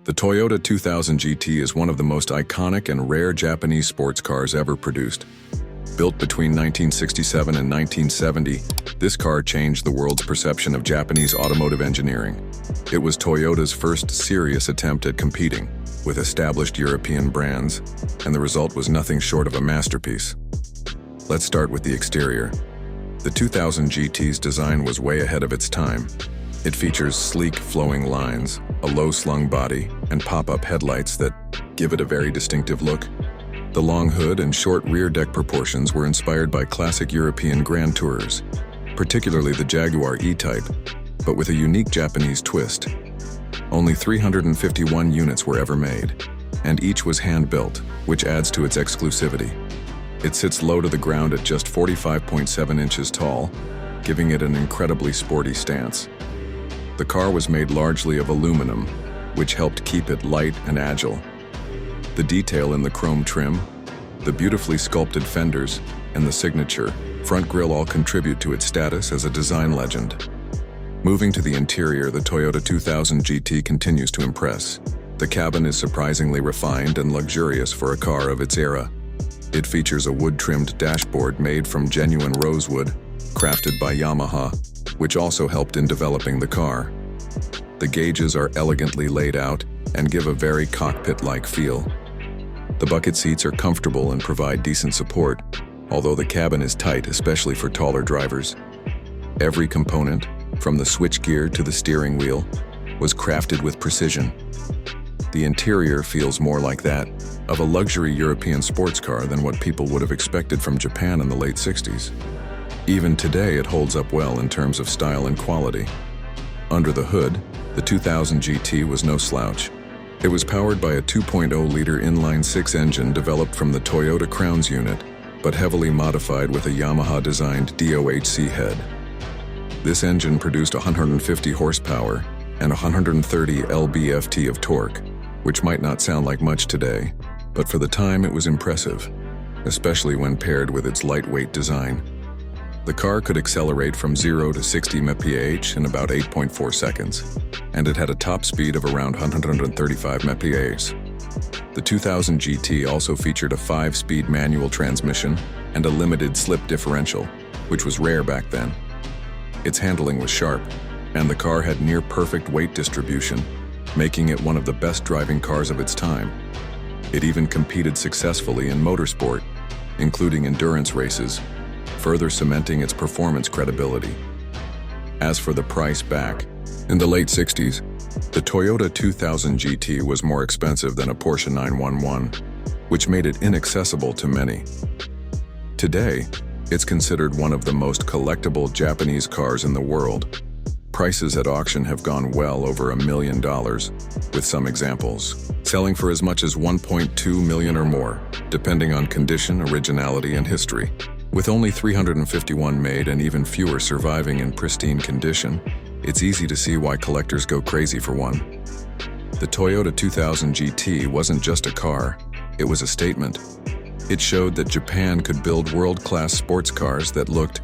The Toyota 2000 GT is one of the most iconic and rare Japanese sports cars ever produced. Built between 1967 and 1970, this car changed the world's perception of Japanese automotive engineering. It was Toyota's first serious attempt at competing with established European brands, and the result was nothing short of a masterpiece. Let's start with the exterior. The 2000 GT's design was way ahead of its time. It features sleek, flowing lines, a low-slung body, and pop-up headlights that give it a very distinctive look. The long hood and short rear deck proportions were inspired by classic European Grand Tourers, particularly the Jaguar E-Type, but with a unique Japanese twist. Only 351 units were ever made, and each was hand-built, which adds to its exclusivity. It sits low to the ground at just 45.7 inches tall, giving it an incredibly sporty stance. The car was made largely of aluminum, which helped keep it light and agile. The detail in the chrome trim, the beautifully sculpted fenders, and the signature front grille all contribute to its status as a design legend. Moving to the interior, the Toyota 2000 GT continues to impress. The cabin is surprisingly refined and luxurious for a car of its era. It features a wood-trimmed dashboard made from genuine rosewood, crafted by Yamaha, which also helped in developing the car. The gauges are elegantly laid out and give a very cockpit-like feel. The bucket seats are comfortable and provide decent support, although the cabin is tight, especially for taller drivers. Every component, from the switchgear to the steering wheel, was crafted with precision. The interior feels more like that of a luxury European sports car than what people would have expected from Japan in the late 60s. Even today, it holds up well in terms of style and quality. Under the hood, the 2000 GT was no slouch. It was powered by a 2.0-liter inline-six engine developed from the Toyota Crown's unit, but heavily modified with a Yamaha-designed DOHC head. This engine produced 150 horsepower and 130 lb-ft of torque, which might not sound like much today, but for the time it was impressive, especially when paired with its lightweight design. The car could accelerate from 0 to 60 mph in about 8.4 seconds, and it had a top speed of around 135 mph. The 2000 GT also featured a 5-speed manual transmission and a limited slip differential, which was rare back then. Its handling was sharp, and the car had near-perfect weight distribution, making it one of the best driving cars of its time. It even competed successfully in motorsport, including endurance races, further cementing its performance credibility. As for the price back, in the late 60s, the Toyota 2000 GT was more expensive than a Porsche 911, which made it inaccessible to many. Today, it's considered one of the most collectible Japanese cars in the world. Prices at auction have gone well over $1 million, with some examples selling for as much as $1.2 million or more, depending on condition, originality, and history. With only 351 made and even fewer surviving in pristine condition, it's easy to see why collectors go crazy for one. The Toyota 2000 GT wasn't just a car, it was a statement. It showed that Japan could build world-class sports cars that looked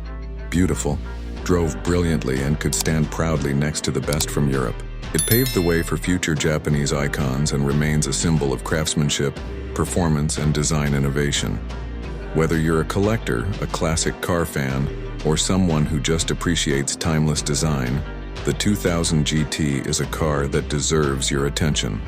beautiful, drove brilliantly, and could stand proudly next to the best from Europe. It paved the way for future Japanese icons and remains a symbol of craftsmanship, performance, and design innovation. Whether you're a collector, a classic car fan, or someone who just appreciates timeless design, the 2000 GT is a car that deserves your attention.